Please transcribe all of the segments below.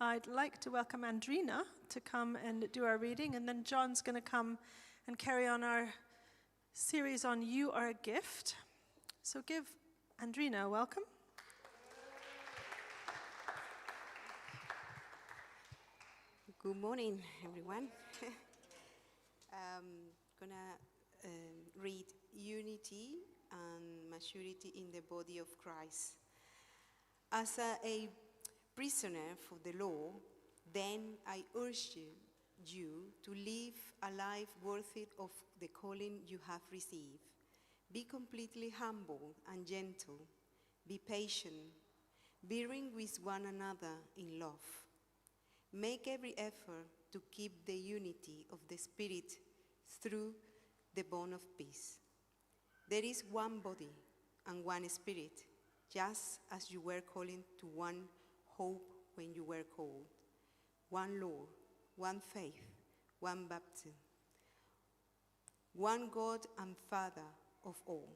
I'd like to welcome Andrina to come and do our reading, and then John's going to come and carry on our series on You Are a Gift. So give Andrina a welcome. Good morning, everyone. I'm going to read Unity and Maturity in the Body of Christ. As a prisoner for the law, then I urge you to live a life worthy of the calling you have received. Be completely humble and gentle. Be patient, bearing with one another in love. Make every effort to keep the unity of the Spirit through the bond of peace. There is one body and one Spirit, just as you were calling to one hope when you were called. One Lord, one faith, one baptism. One God and Father of all,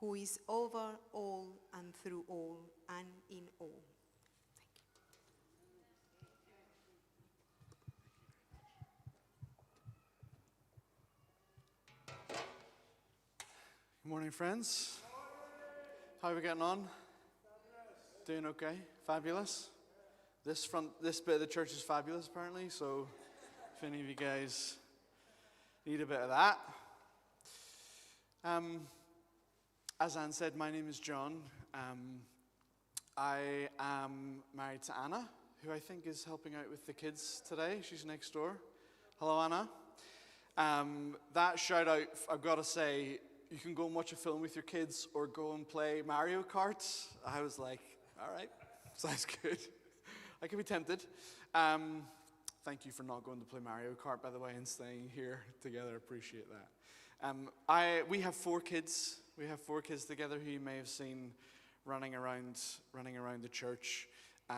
who is over all and through all and in all. Good morning, friends. How are we getting on? Doing okay? Fabulous? This bit of the church is fabulous, apparently, so if any of you guys need a bit of that. As Anne said, my name is John. I am married to Anna, who I think is helping out with the kids today. She's next door. Hello, Anna. That shout out, I've got to say, you can go and watch a film with your kids or go and play Mario Kart. I was like, all right, sounds good. I could be tempted. Thank you for not going to play Mario Kart, by the way, and staying here together. I appreciate that. We have 4 kids. We have 4 kids together who you may have seen running around the church. As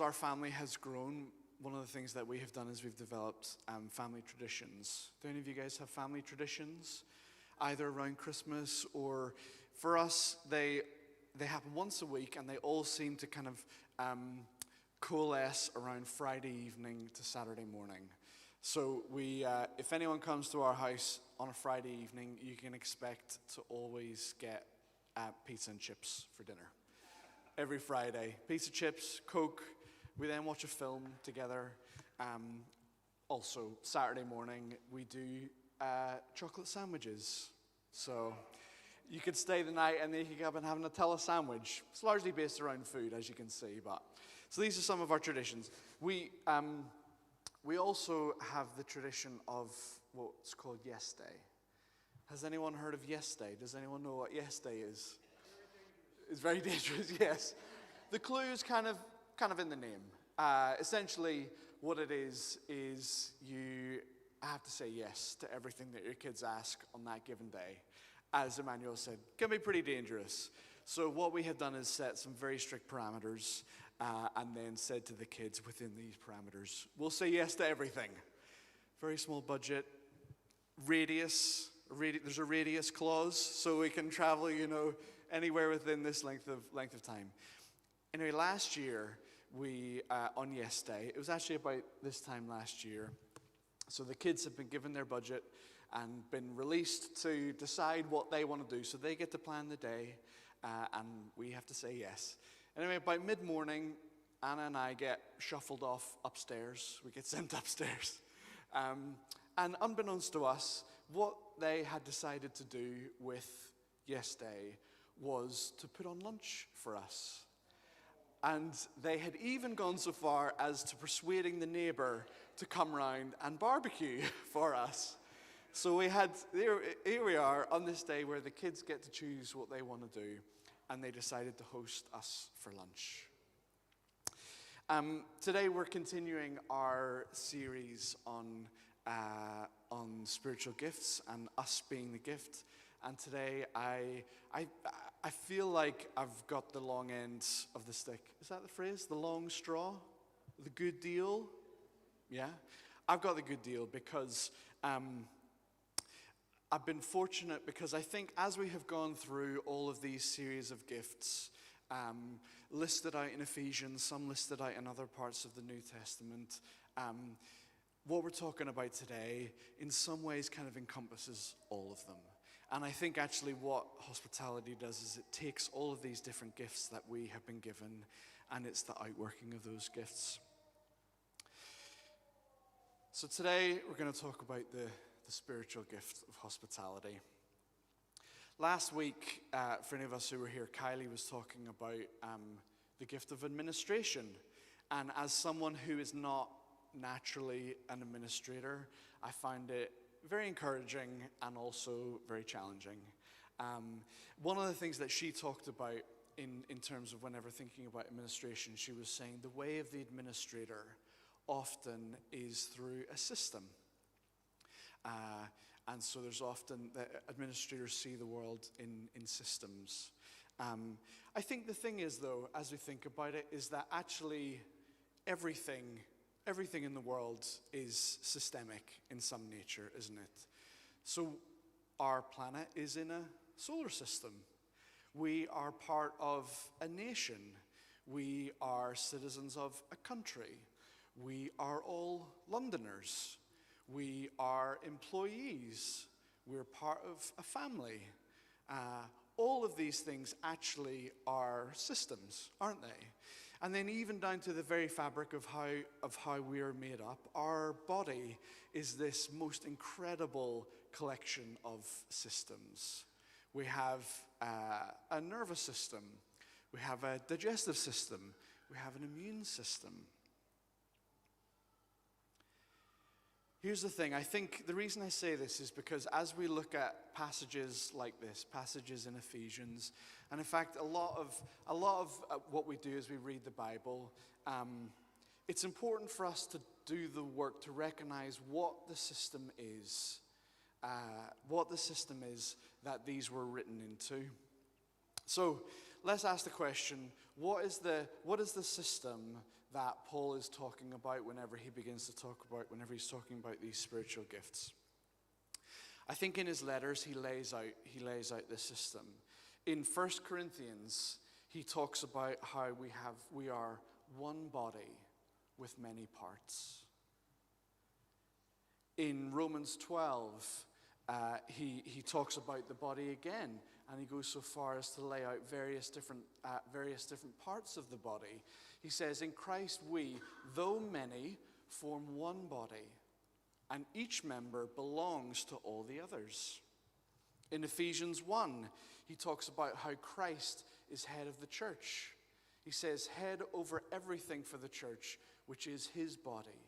our family has grown, one of the things that we have done is we've developed family traditions. Do any of you guys have family traditions? Either around Christmas or, for us, they happen once a week, and they all seem to kind of coalesce around Friday evening to Saturday morning. So if anyone comes to our house on a Friday evening, you can expect to always get pizza and chips for dinner. Every Friday, pizza, chips, Coke. We then watch a film together. Also, Saturday morning, we do chocolate sandwiches. So you could stay the night and then you could go up and have a Nutella sandwich. It's largely based around food, as you can see. So these are some of our traditions. We also have the tradition of what's called Yes Day. Has anyone heard of Yes Day? Does anyone know what Yes Day is? It's very dangerous, yes. The clue is kind of in the name. Essentially, what it is you have to say yes to everything that your kids ask on that given day. As Emmanuel said, can be pretty dangerous. So what we have done is set some very strict parameters and then said to the kids within these parameters, we'll say yes to everything. Very small budget. Radius. There's a radius clause, so we can travel, anywhere within this length of time. Anyway, last year, we, on Yes Day, it was actually about this time last year, so the kids have been given their budget and been released to decide what they want to do, so they get to plan the day, and we have to say yes. Anyway, about mid-morning, Anna and I get shuffled off upstairs. We get sent upstairs. And unbeknownst to us, what they had decided to do with Yes Day was to put on lunch for us. And they had even gone so far as to persuading the neighbour to come round and barbecue for us. So here we are on this day where the kids get to choose what they want to do, and they decided to host us for lunch. Today we're continuing our series on spiritual gifts and us being the gift. And today I feel like I've got the long end of the stick. Is that the phrase? The long straw? The good deal? Yeah? I've got the good deal because I've been fortunate because I think as we have gone through all of these series of gifts, listed out in Ephesians, some listed out in other parts of the New Testament. What we're talking about today, in some ways, kind of encompasses all of them. And I think actually what hospitality does is it takes all of these different gifts that we have been given, and it's the outworking of those gifts. So today we're going to talk about the spiritual gift of hospitality. Last week, for any of us who were here, Kylie was talking about the gift of administration. And as someone who is not naturally an administrator, I found it very encouraging and also very challenging. One of the things that she talked about in terms of whenever thinking about administration, she was saying the way of the administrator often is through a system. And so there's often that administrators see the world in systems. I think the thing is, though, as we think about it, is that actually everything in the world is systemic in some nature, isn't it? So our planet is in a solar system. We are part of a nation. We are citizens of a country. We are all Londoners. We are employees. We're part of a family. All of these things actually are systems, aren't they? And then even down to the very fabric of how we are made up, our body is this most incredible collection of systems. We have a nervous system. We have a digestive system. We have an immune system. Here's the thing. I think the reason I say this is because as we look at passages like this, passages in Ephesians, and in fact a lot of what we do as we read the Bible, it's important for us to do the work to recognize what the system is that these were written into. So let's ask the question: what is the system that Paul is talking about whenever he's talking about these spiritual gifts? I think in his letters he lays out this system. In 1 Corinthians, he talks about how we are one body with many parts. In Romans 12, he talks about the body again, and he goes so far as to lay out various different parts of the body. He says, in Christ we, though many, form one body, and each member belongs to all the others. In Ephesians 1, he talks about how Christ is head of the church. He says, head over everything for the church, which is his body.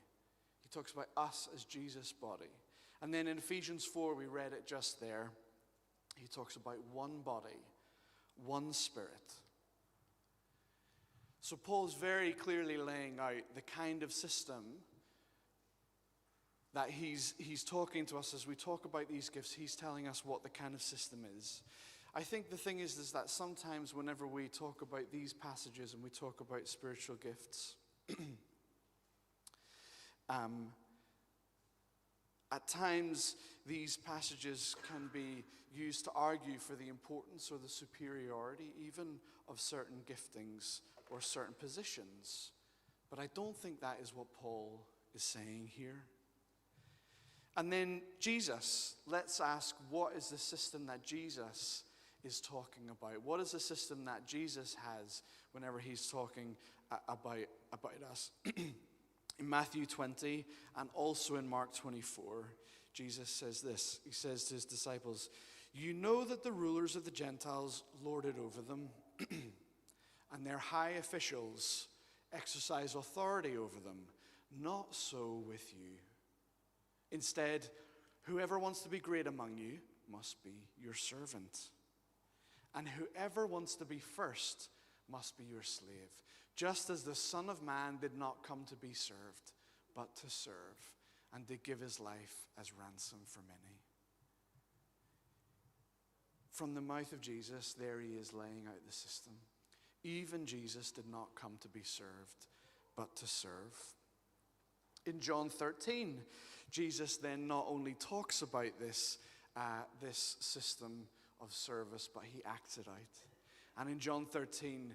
He talks about us as Jesus' body. And then in Ephesians 4, we read it just there, he talks about one body, one spirit. So Paul's very clearly laying out the kind of system that he's talking to us as we talk about these gifts. He's telling us what the kind of system is. I think the thing is that sometimes whenever we talk about these passages and we talk about spiritual gifts, at times these passages can be used to argue for the importance or the superiority even of certain giftings or certain positions. But I don't think that is what Paul is saying here. And then Jesus, let's ask, what is the system that Jesus is talking about? What is the system that Jesus has whenever he's talking about us? In Matthew 20 and also in Mark 24, Jesus says this. He says to his disciples, "You know that the rulers of the Gentiles lord it over them, and their high officials exercise authority over them. Not so with you. Instead, whoever wants to be great among you must be your servant. And whoever wants to be first must be your slave, just as the Son of Man did not come to be served, but to serve, and to give his life as ransom for many." From the mouth of Jesus, there he is laying out the system. Even Jesus did not come to be served, but to serve. In John 13, Jesus then not only talks about this system of service, but he acts it out. And in John 13,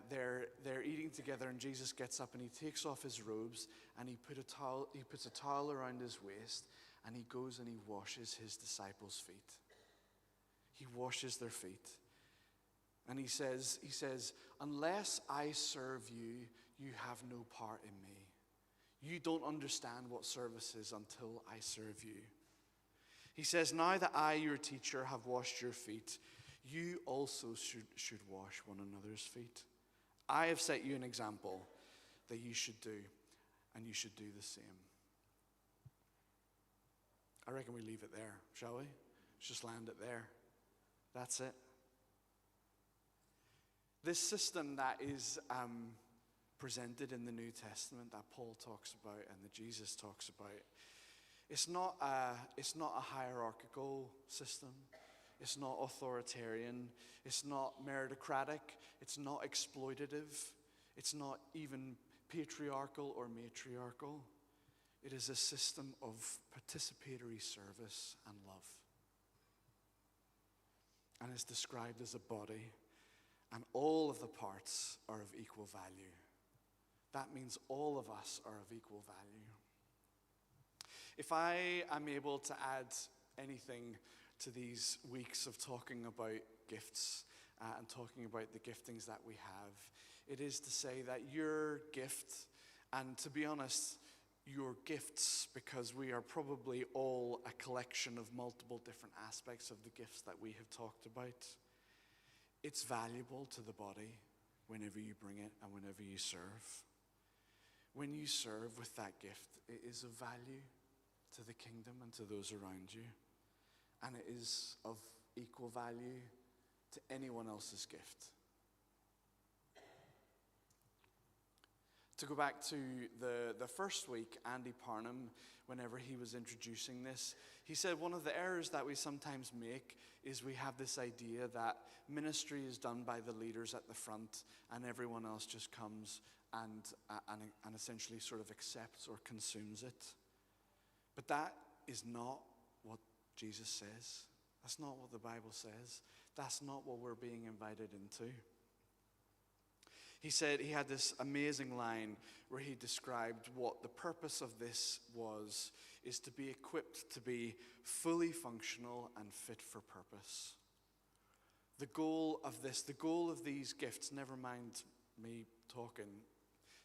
they're eating together, and Jesus gets up and he takes off his robes and he puts a towel around his waist, and he goes and he washes his disciples' feet. He washes their feet. And he says, unless I serve you, you have no part in me. You don't understand what service is until I serve you. He says, now that I, your teacher, have washed your feet, you also should wash one another's feet. I have set you an example that you should do, and you should do the same. I reckon we leave it there, shall we? Let's just land it there. That's it. This system that is presented in the New Testament that Paul talks about and that Jesus talks about, it's not a hierarchical system. It's not authoritarian. It's not meritocratic. It's not exploitative. It's not even patriarchal or matriarchal. It is a system of participatory service and love. And it's described as a body, and all of the parts are of equal value. That means all of us are of equal value. If I am able to add anything to these weeks of talking about gifts and talking about the giftings that we have, it is to say that your gift, and to be honest, your gifts, because we are probably all a collection of multiple different aspects of the gifts that we have talked about, it's valuable to the body whenever you bring it and whenever you serve. When you serve with that gift, it is of value to the kingdom and to those around you. And it is of equal value to anyone else's gift. To go back to the first week, Andy Parnham, whenever he was introducing this, he said one of the errors that we sometimes make is we have this idea that ministry is done by the leaders at the front and everyone else just comes and essentially sort of accepts or consumes it. But that is not what Jesus says. That's not what the Bible says. That's not what we're being invited into. He said, he had this amazing line where he described what the purpose of this is to be equipped to be fully functional and fit for purpose. The goal of these gifts, never mind me talking,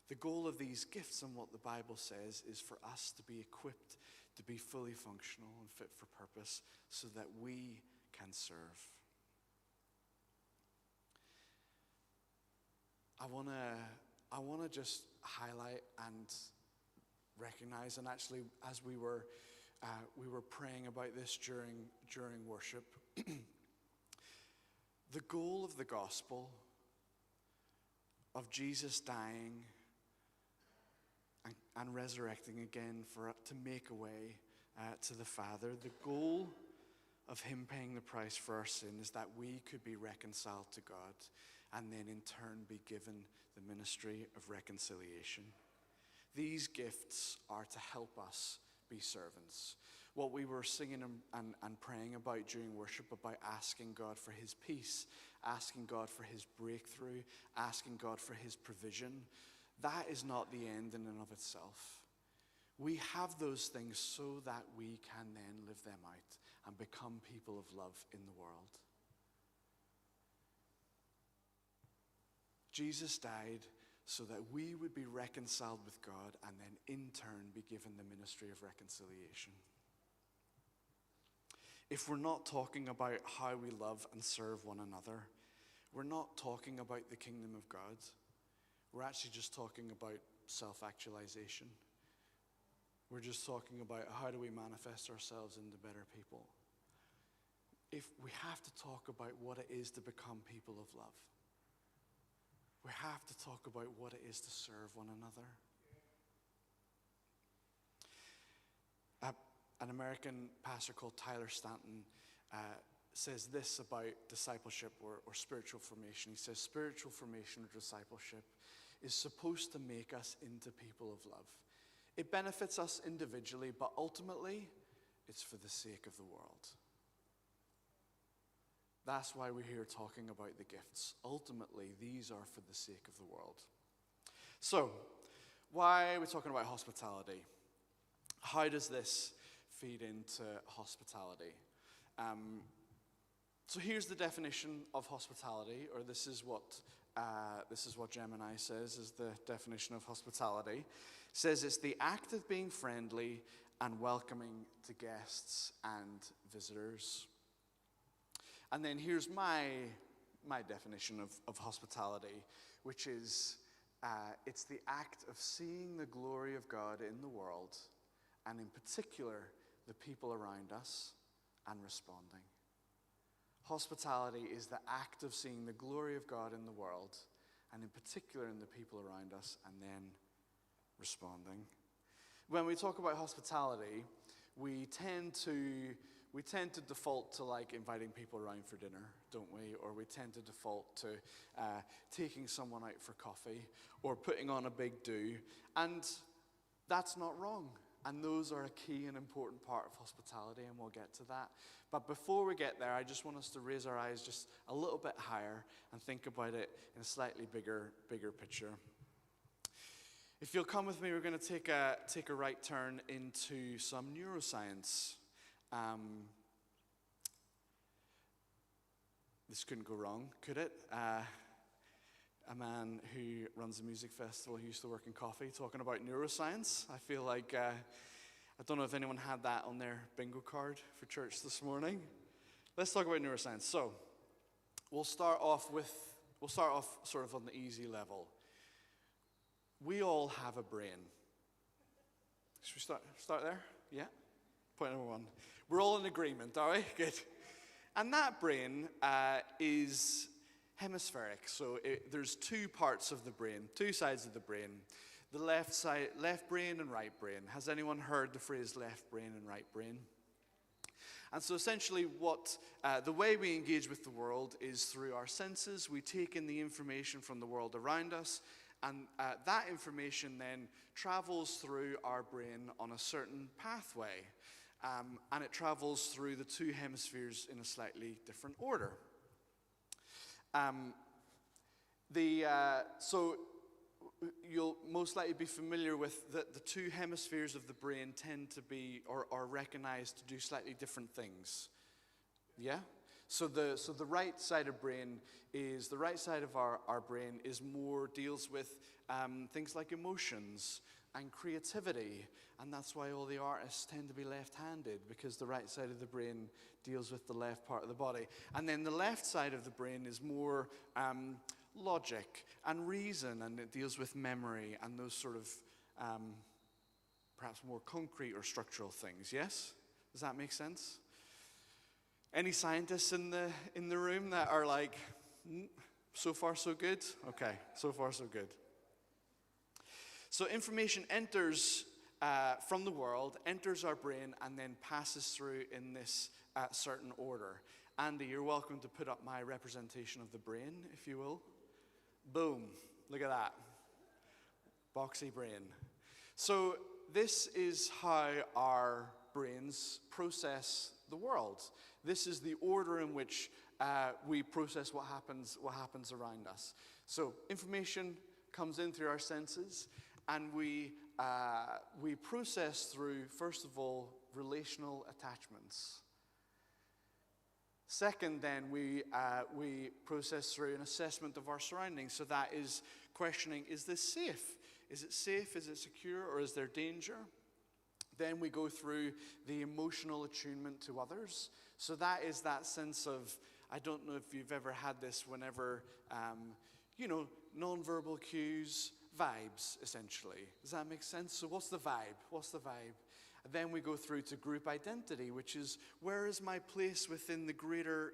the goal of these gifts and what the Bible says is for us to be equipped to be fully functional and fit for purpose so that we can serve. I want to just highlight and recognize, and actually as we were praying about this during worship, the goal of the gospel of Jesus dying and resurrecting again to make a way to the Father, the goal of him paying the price for our sin is that we could be reconciled to God and then in turn be given the ministry of reconciliation. These gifts are to help us be servants. What we were singing and praying about during worship, about asking God for his peace, asking God for his breakthrough, asking God for his provision, that is not the end in and of itself. We have those things so that we can then live them out and become people of love in the world. Jesus died so that we would be reconciled with God and then in turn be given the ministry of reconciliation. If we're not talking about how we love and serve one another, we're not talking about the kingdom of God. We're actually just talking about self-actualization. We're just talking about how do we manifest ourselves into better people. If we have to talk about what it is to become people of love. We have to talk about what it is to serve one another. An American pastor called Tyler Stanton says this about discipleship or spiritual formation. He says spiritual formation or discipleship is supposed to make us into people of love. It benefits us individually, but ultimately it's for the sake of the world. That's why we're here talking about the gifts. Ultimately, these are for the sake of the world. So, why are we talking about hospitality? How does this feed into hospitality? So here's the definition of hospitality, or this is what Gemini says is the definition of hospitality. It says it's the act of being friendly and welcoming to guests and visitors. And then here's my definition of hospitality, which is it's the act of seeing the glory of God in the world, and in particular, the people around us, and responding. Hospitality is the act of seeing the glory of God in the world, and in particular in the people around us, and then responding. When we talk about hospitality, we tend to default to like inviting people around for dinner, don't we? Or we tend to default to taking someone out for coffee or putting on a big do. And that's not wrong. And those are a key and important part of hospitality, and we'll get to that. But before we get there, I just want us to raise our eyes just a little bit higher and think about it in a slightly bigger picture. If you'll come with me, we're going to take a right turn into some neuroscience. This couldn't go wrong, could it? A man who runs a music festival who used to work in coffee talking about neuroscience. I feel like, I don't know if anyone had that on their bingo card for church this morning. Let's talk about neuroscience. So, we'll start off sort of on the easy level. We all have a brain. Should we start there? Yeah? Point number one. We're all in agreement, are we? Good. And that brain is hemispheric. So there's two parts of the brain, two sides of the brain. The left brain and right brain. Has anyone heard the phrase left brain and right brain? And so essentially the way we engage with the world is through our senses. We take in the information from the world around us, and that information then travels through our brain on a certain pathway. And it travels through the two hemispheres in a slightly different order. So you'll most likely be familiar with the two hemispheres of the brain tend to be or are recognized to do slightly different things. Yeah? So the right side of our brain is more deals with things like emotions and creativity, and that's why all the artists tend to be left-handed, because the right side of the brain deals with the left part of the body. And then the left side of the brain is more logic and reason, and it deals with memory and those sort of perhaps more concrete or structural things. Yes? Does that make sense? Any scientists in the room that are like, so far so good? Okay, so far so good. So information enters from the world, enters our brain, and then passes through in this certain order. Andy, you're welcome to put up my representation of the brain, if you will. Boom. Look at that. Boxy brain. So this is how our brains process the world. This is the order in which we process what happens around us. So information comes in through our senses, and we process through, first of all, relational attachments. Second, then, we process through an assessment of our surroundings. So that is questioning, is this safe? Is it safe? Is it secure? Or is there danger? Then we go through the emotional attunement to others. So that is that sense of, I don't know if you've ever had this whenever, nonverbal cues, vibes, essentially. Does that make sense? So what's the vibe? What's the vibe? And then we go through to group identity, which is, where is my place within the greater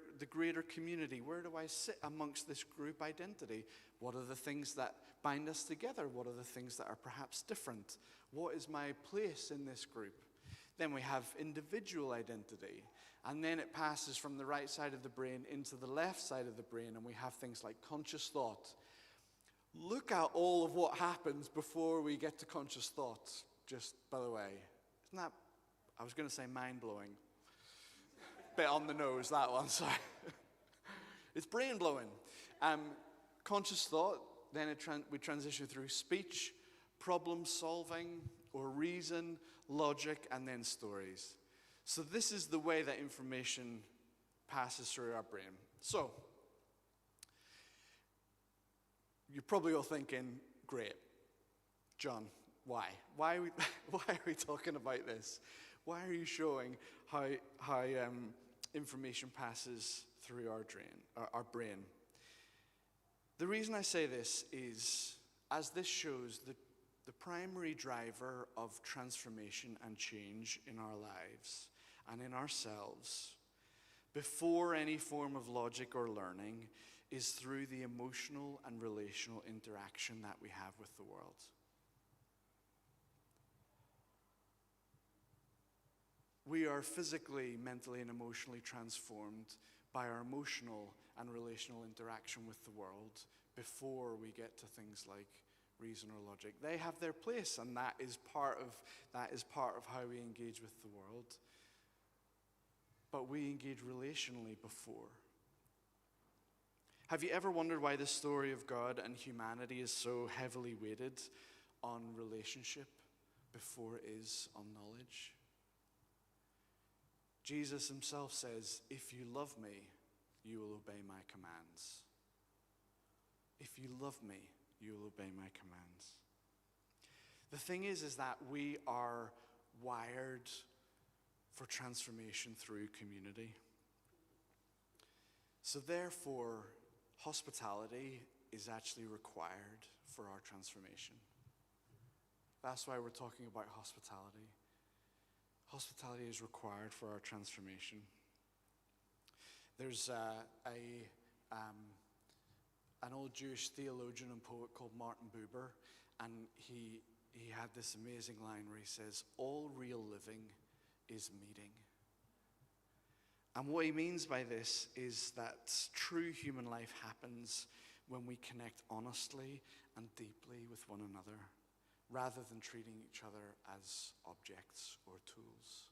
community? Where do I sit amongst this group identity? What are the things that bind us together? What are the things that are perhaps different? What is my place in this group? Then we have individual identity. And then it passes from the right side of the brain into the left side of the brain, and we have things like conscious thought. Look at all of what happens before we get to conscious thought, just by the way. Isn't that, I was going to say mind-blowing. Bit on the nose, that one, sorry. It's brain-blowing. Conscious thought, then we transition through speech, problem-solving, or reason, logic, and then stories. So this is the way that information passes through our brain. So, you're probably all thinking, great, John, why? Why are we talking about this? Why are you showing how information passes through our brain? The reason I say this is, as this shows, the primary driver of transformation and change in our lives and in ourselves, before any form of logic or learning, is through the emotional and relational interaction that we have with the world. We are physically, mentally, and emotionally transformed by our emotional and relational interaction with the world before we get to things like reason or logic. They have their place, and that is part of how we engage with the world. But we engage relationally before. Have you ever wondered why the story of God and humanity is so heavily weighted on relationship before it is on knowledge? Jesus himself says, if you love me, you will obey my commands. If you love me, you will obey my commands. The thing is that we are wired for transformation through community. So therefore, hospitality is actually required for our transformation. That's why we're talking about hospitality. Hospitality is required for our transformation. There's an old Jewish theologian and poet called Martin Buber, and he had this amazing line where he says, all real living is meeting. And what he means by this is that true human life happens when we connect honestly and deeply with one another, rather than treating each other as objects or tools.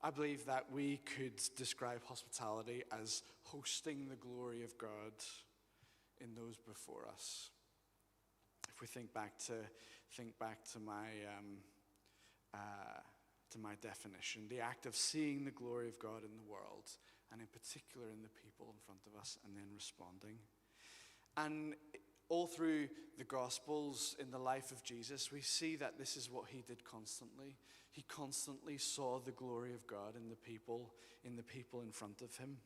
I believe that we could describe hospitality as hosting the glory of God in those before us. If we think back to my definition, the act of seeing the glory of God in the world, and in particular in the people in front of us, and then responding. And all through the Gospels, in the life of Jesus, we see that this is what he did constantly. He constantly saw the glory of God in the people in front of him.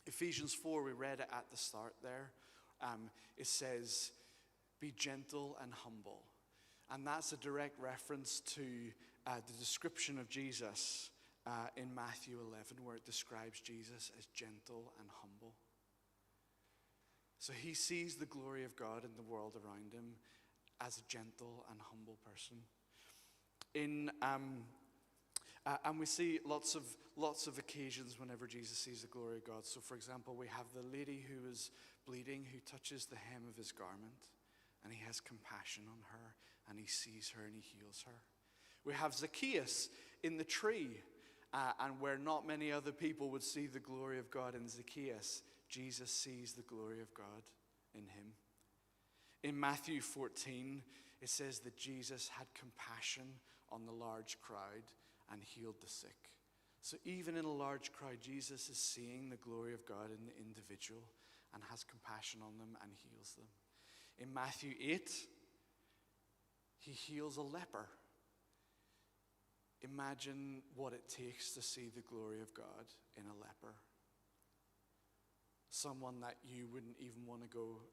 Ephesians 4, we read it at the start there. It says, be gentle and humble. And that's a direct reference to the description of Jesus in Matthew 11, where it describes Jesus as gentle and humble. So he sees the glory of God in the world around him as a gentle and humble person. And we see lots of occasions whenever Jesus sees the glory of God. So for example, we have the lady who is bleeding, who touches the hem of his garment, and he has compassion on her, and he sees her and he heals her. We have Zacchaeus in the tree, and where not many other people would see the glory of God in Zacchaeus, Jesus sees the glory of God in him. In Matthew 14, it says that Jesus had compassion on the large crowd and healed the sick. So even in a large crowd, Jesus is seeing the glory of God in the individual and has compassion on them and heals them. In Matthew 8, he heals a leper. Imagine what it takes to see the glory of God in a leper. Someone that you wouldn't even want to go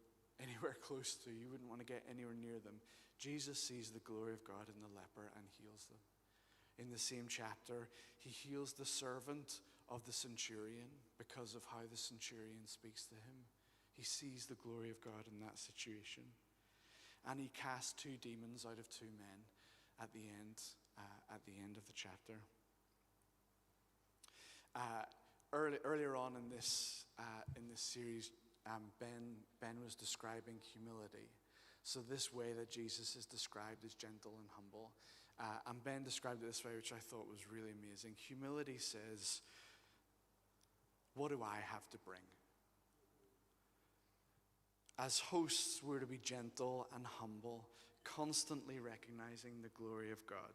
anywhere close to. You wouldn't want to get anywhere near them. Jesus sees the glory of God in the leper and heals them. In the same chapter, he heals the servant of the centurion because of how the centurion speaks to him. He sees the glory of God in that situation. And he casts 2 demons out of 2 men at the end of the chapter. Earlier on in this series, Ben was describing humility. So this way that Jesus is described as gentle and humble. And Ben described it this way, which I thought was really amazing. Humility says, what do I have to bring? As hosts, we're to be gentle and humble, constantly recognizing the glory of God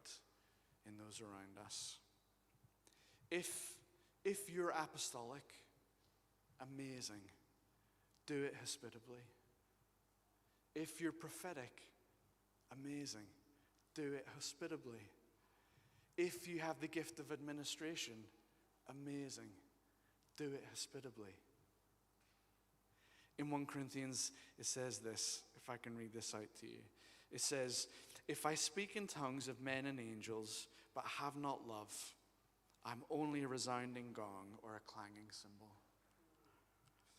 in those around us. If you're apostolic, amazing. Do it hospitably. If you're prophetic, amazing. Do it hospitably. If you have the gift of administration, amazing. Do it hospitably. In 1 Corinthians, it says this, if I can read this out to you. It says, if I speak in tongues of men and angels, but have not love, I'm only a resounding gong or a clanging cymbal.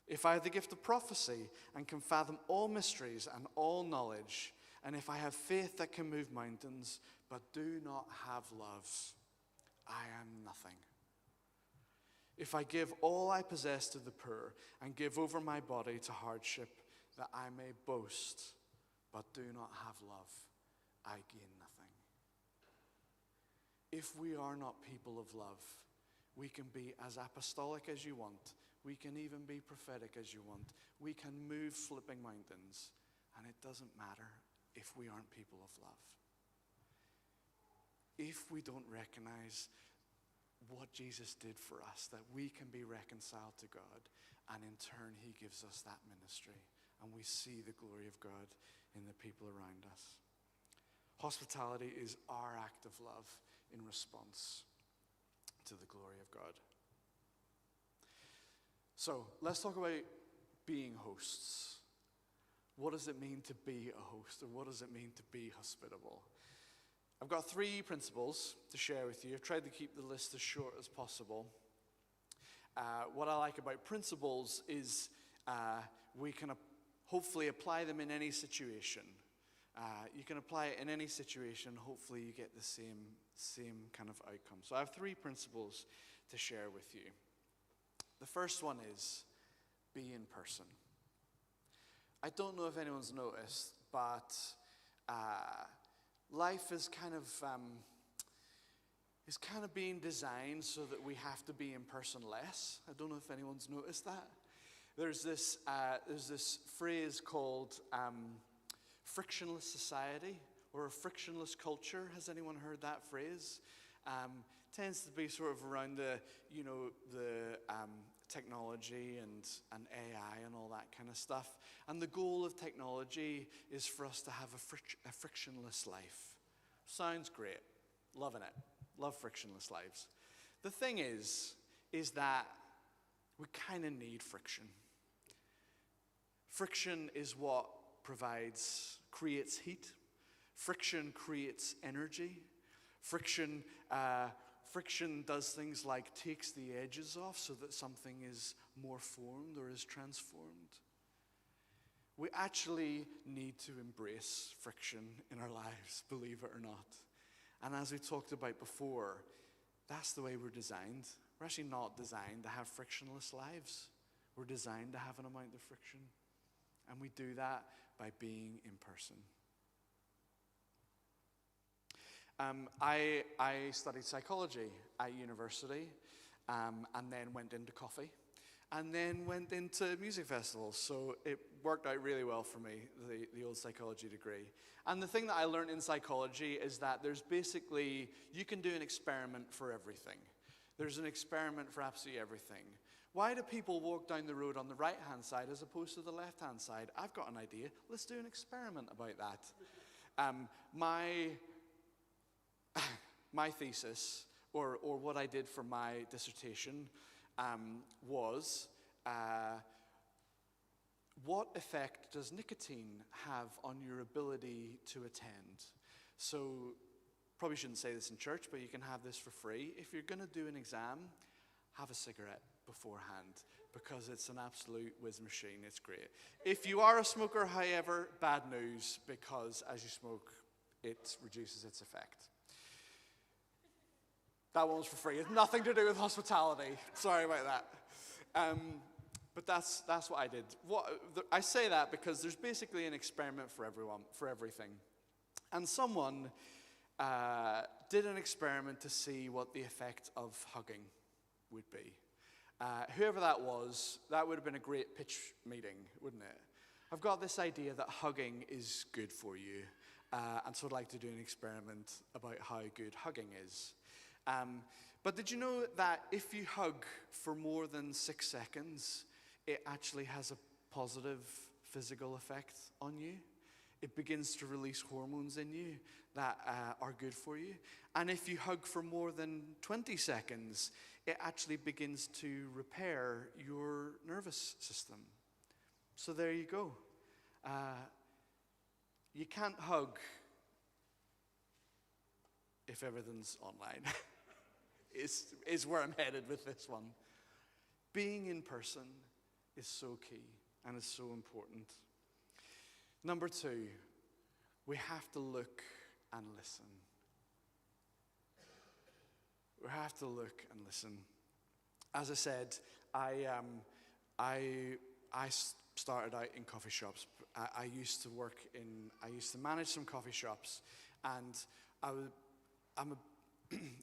If I have the gift of prophecy and can fathom all mysteries and all knowledge, and if I have faith that can move mountains, but do not have love, I am nothing. If I give all I possess to the poor and give over my body to hardship, that I may boast, but do not have love, I gain nothing. If we are not people of love, we can be as apostolic as you want. We can even be prophetic as you want. We can move flipping mountains, and it doesn't matter if we aren't people of love. If we don't recognize what Jesus did for us, that we can be reconciled to God, and in turn he gives us that ministry, and we see the glory of God in the people around us. Hospitality is our act of love in response to the glory of God. So let's talk about being hosts. What does it mean to be a host, or what does it mean to be hospitable? I've got 3 principles to share with you. I've tried to keep the list as short as possible. What I like about principles is we can hopefully apply them in any situation. You can apply it in any situation. Hopefully you get the same kind of outcome. So I have 3 principles to share with you. The first one is be in person. I don't know if anyone's noticed, but life is kind of being designed so that we have to be in person less. I don't know if anyone's noticed that. There's this phrase called frictionless society or a frictionless culture. Has anyone heard that phrase? Tends to be sort of around the technology and AI and all that kind of stuff. And the goal of technology is for us to have a frictionless life. Sounds great. Loving it. Love frictionless lives. The thing is that we kind of need friction. Friction is what creates heat. Friction creates energy. Friction does things like takes the edges off so that something is more formed or is transformed. We actually need to embrace friction in our lives, believe it or not. And as we talked about before, that's the way we're designed. We're actually not designed to have frictionless lives. We're designed to have an amount of friction. And we do that by being in person. I studied psychology at university, and then went into coffee, and then went into music festivals. So it worked out really well for me, the old psychology degree. And the thing that I learned in psychology is that you can do an experiment for everything. There's an experiment for absolutely everything. Why do people walk down the road on the right-hand side as opposed to the left-hand side? I've got an idea. Let's do an experiment about that. My thesis, or what I did for my dissertation, was what effect does nicotine have on your ability to attend? So, probably shouldn't say this in church, but you can have this for free. If you're going to do an exam, have a cigarette beforehand, because it's an absolute whiz machine. It's great. If you are a smoker, however, bad news, because as you smoke, it reduces its effect. That one was for free. It's nothing to do with hospitality. Sorry about that. But that's what I did. I say that because there's basically an experiment for everyone, for everything. And someone did an experiment to see what the effect of hugging would be. Whoever that was, that would have been a great pitch meeting, wouldn't it? I've got this idea that hugging is good for you, and so I'd like to do an experiment about how good hugging is. But did you know that if you hug for more than 6 seconds, it actually has a positive physical effect on you? It begins to release hormones in you that are good for you. And if you hug for more than 20 seconds, it actually begins to repair your nervous system. So there you go. You can't hug if everything's online, is where I'm headed with this one. Being in person is so key and is so important. Number 2, we have to look and listen. We have to look and listen. As I said, I started out in coffee shops. I used to manage some coffee shops, and I'm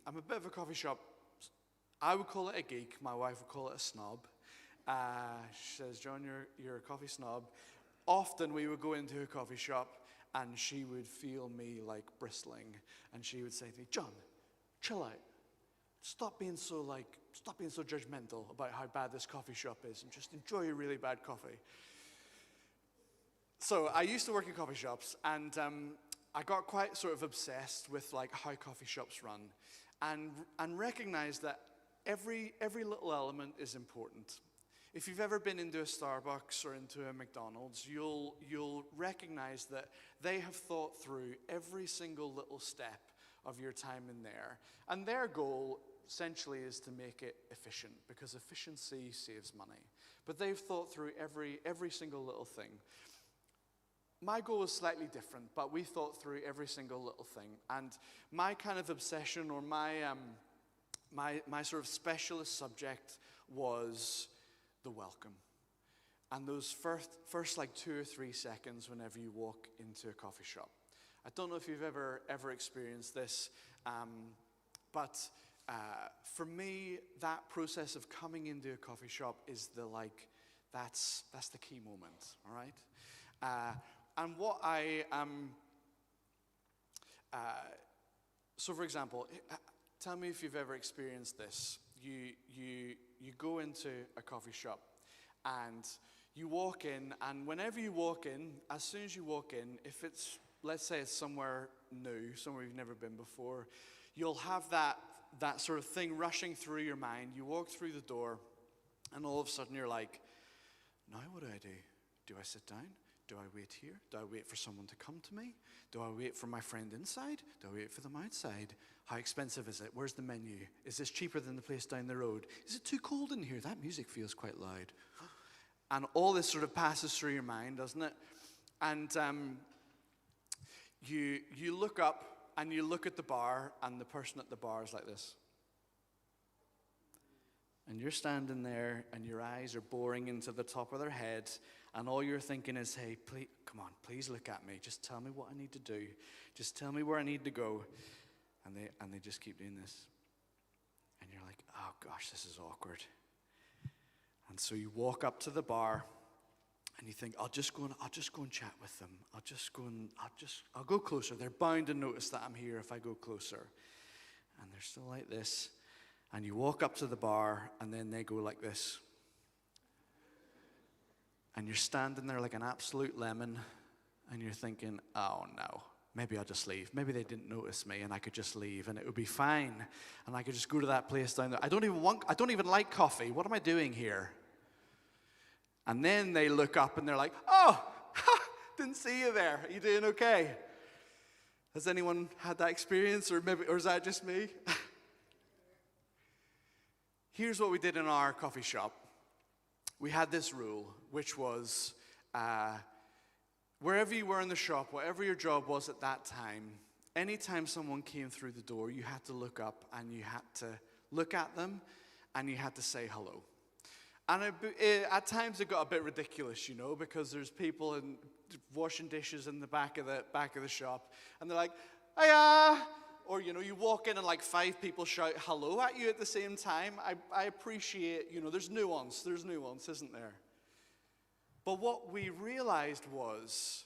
a bit of a coffee shop. I would call it a geek. My wife would call it a snob. She says, "John, you're a coffee snob." Often we would go into a coffee shop, and she would feel me like bristling, and she would say to me, "John, chill out. Stop being so judgmental about how bad this coffee shop is, and just enjoy a really bad coffee." So I used to work in coffee shops, and I got quite sort of obsessed with like how coffee shops run, and recognized that every little element is important. If you've ever been into a Starbucks or into a McDonald's, you'll recognize that they have thought through every single little step of your time in there. And their goal essentially is to make it efficient, because efficiency saves money. But they've thought through every single little thing. My goal was slightly different, but we thought through every single little thing. And my kind of obsession, or my sort of specialist subject, was the welcome. And those first like 2 or 3 seconds whenever you walk into a coffee shop. I don't know if you've ever experienced this, but for me, that process of coming into a coffee shop is that's the key moment, all right? And what I so for example, tell me if you've ever experienced this. You go into a coffee shop and you walk in, and whenever you walk in, as soon as you walk in, if it's, let's say it's somewhere new, somewhere you've never been before, you'll have that sort of thing rushing through your mind. You walk through the door, and all of a sudden you're like, now what do I do? Do I sit down? Do I wait here? Do I wait for someone to come to me? Do I wait for my friend inside? Do I wait for them outside? How expensive is it? Where's the menu? Is this cheaper than the place down the road? Is it too cold in here? That music feels quite loud. And all this sort of passes through your mind, doesn't it? And you look up and you look at the bar, and the person at the bar is like this. And you're standing there, and your eyes are boring into the top of their head, and all you're thinking is, hey, please, come on, please look at me. Just tell me what I need to do. Just tell me where I need to go. And they just keep doing this. And you're like, oh gosh, this is awkward. And so you walk up to the bar, and you think, I'll just go and chat with them. I'll go closer. They're bound to notice that I'm here if I go closer. And they're still like this. And you walk up to the bar, and then they go like this. And you're standing there like an absolute lemon, and you're thinking, oh no, maybe I'll just leave. Maybe they didn't notice me, and I could just leave, and it would be fine. And I could just go to that place down there. I don't even like coffee. What am I doing here? And then they look up, and they're like, oh, didn't see you there. Are you doing okay? Has anyone had that experience, or is that just me? Here's what we did in our coffee shop. We had this rule, which was wherever you were in the shop, whatever your job was at that time, anytime someone came through the door, you had to look up, and you had to look at them, and you had to say hello. And at times it got a bit ridiculous, because there's people washing dishes in the back of the shop, and they're like, hiya, or, you walk in and like 5 people shout hello at you at the same time. I appreciate, there's nuance, isn't there? But what we realized was,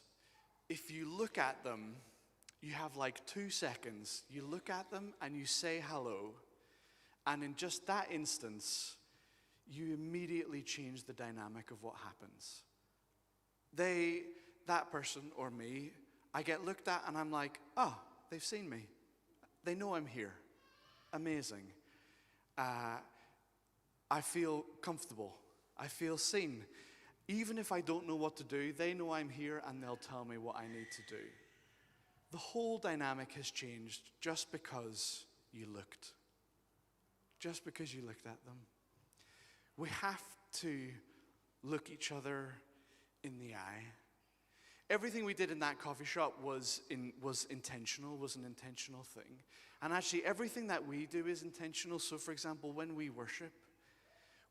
if you look at them, you have like 2 seconds. You look at them and you say hello, and in just that instance, you immediately change the dynamic of what happens. That person or me, I get looked at and I'm like, oh, they've seen me. They know I'm here. Amazing. I feel comfortable. I feel seen. Even if I don't know what to do, they know I'm here and they'll tell me what I need to do. The whole dynamic has changed just because you looked. Just because you looked at them. We have to look each other in the eye. Everything we did in that coffee shop was intentional, was an intentional thing. And actually, everything that we do is intentional. So, for example, when we worship,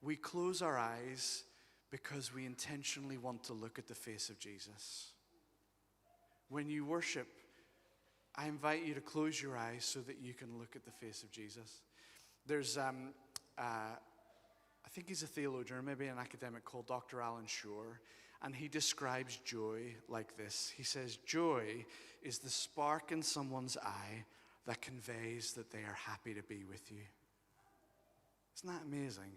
we close our eyes because we intentionally want to look at the face of Jesus. When you worship, I invite you to close your eyes so that you can look at the face of Jesus. There's, I think he's a theologian, or maybe an academic, called Dr. Alan Shore. And he describes joy like this. He says, joy is the spark in someone's eye that conveys that they are happy to be with you. Isn't that amazing?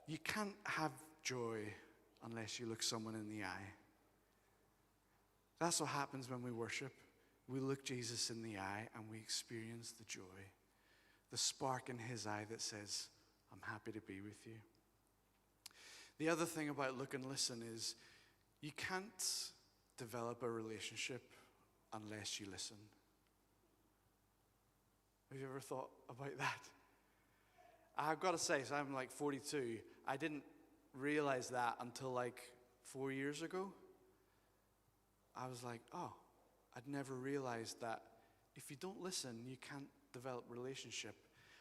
You can't have joy unless you look someone in the eye. That's what happens when we worship. We look Jesus in the eye and we experience the joy, the spark in his eye that says, I'm happy to be with you. The other thing about look and listen is you can't develop a relationship unless you listen. Have you ever thought about that? I've got to say, so I'm like 42. I didn't realize that until like 4 years ago. I was like, oh, I'd never realized that if you don't listen, you can't develop relationship.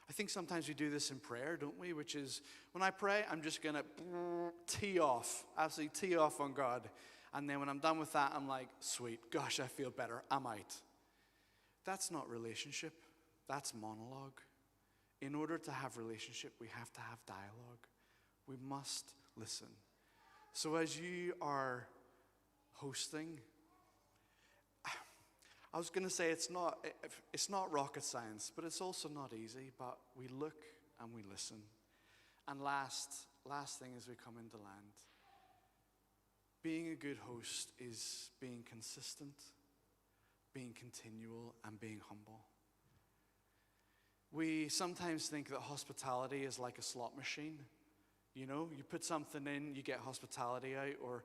I think sometimes we do this in prayer, don't we? Which is, when I pray, I'm just going to tee off, absolutely tee off on God. And then when I'm done with that, I'm like, sweet, gosh, I feel better, I'm out. That's not relationship, that's monologue. In order to have relationship, we have to have dialogue. We must listen. So as you are hosting, I was going to say it's not rocket science, but it's also not easy. But we look and we listen. And last thing as we come into land, being a good host is being consistent, being continual, and being humble. We sometimes think that hospitality is like a slot machine. You put something in, you get hospitality out, or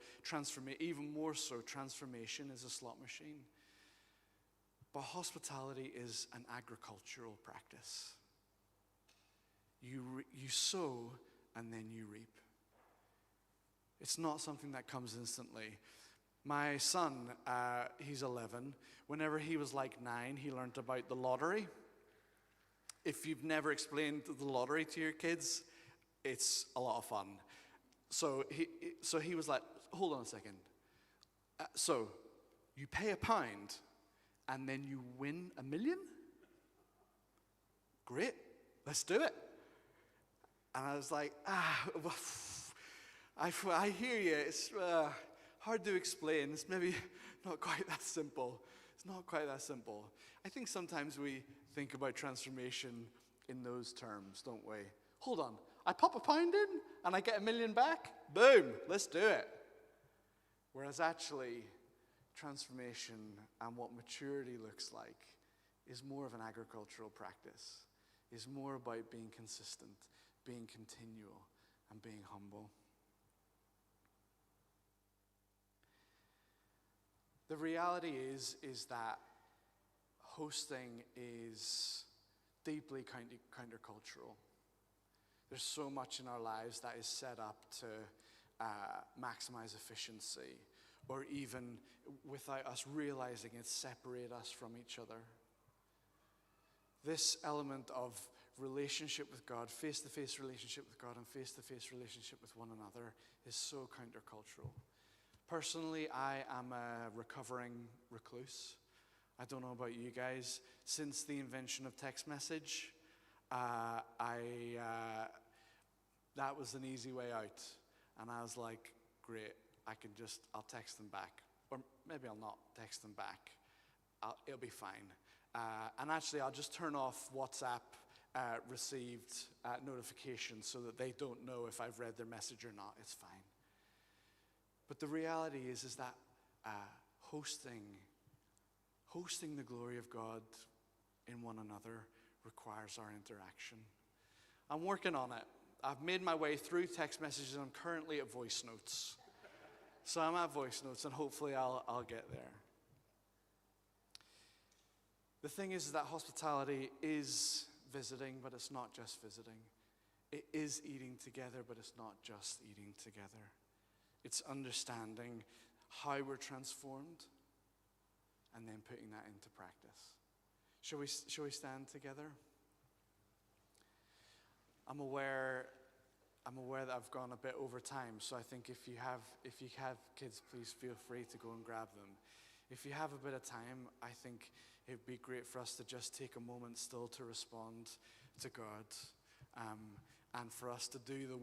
even more so, transformation is a slot machine. But hospitality is an agricultural practice. You sow and then you reap. It's not something that comes instantly. My son, he's 11. Whenever he was like 9, he learned about the lottery. If you've never explained the lottery to your kids, it's a lot of fun. So he was like, hold on a second. So you pay £1 and then you win $1 million? Great, let's do it. And I was like, I hear you. It's hard to explain. It's maybe not quite that simple. It's not quite that simple. I think sometimes we think about transformation in those terms, don't we? Hold on, I pop £1 in and I get $1 million back? Boom, let's do it. Whereas actually, transformation and what maturity looks like is more of an agricultural practice, is more about being consistent, being continual, and being humble. The reality is that hosting is deeply countercultural. There's so much in our lives that is set up to maximize efficiency, or even without us realizing it, separate us from each other. This element of relationship with God, face-to-face relationship with God, and face-to-face relationship with one another is so countercultural. Personally, I am a recovering recluse. I don't know about you guys. Since the invention of text message, that was an easy way out. And I was like, great, I'll text them back. Or maybe I'll not text them back. It'll be fine. And actually, I'll just turn off WhatsApp received notifications so that they don't know if I've read their message or not. It's fine. But the reality is that hosting the glory of God in one another requires our interaction. I'm working on it. I've made my way through text messages, and I'm currently at voice notes. So I'm at voice notes, and hopefully I'll get there. The thing is that hospitality is visiting, but it's not just visiting. It is eating together, but it's not just eating together. It's understanding how we're transformed and then putting that into practice. Shall we stand together? I'm aware that I've gone a bit over time, so I think if you have kids, please feel free to go and grab them. If you have a bit of time, I think it'd be great for us to just take a moment still to respond to God, and for us to do the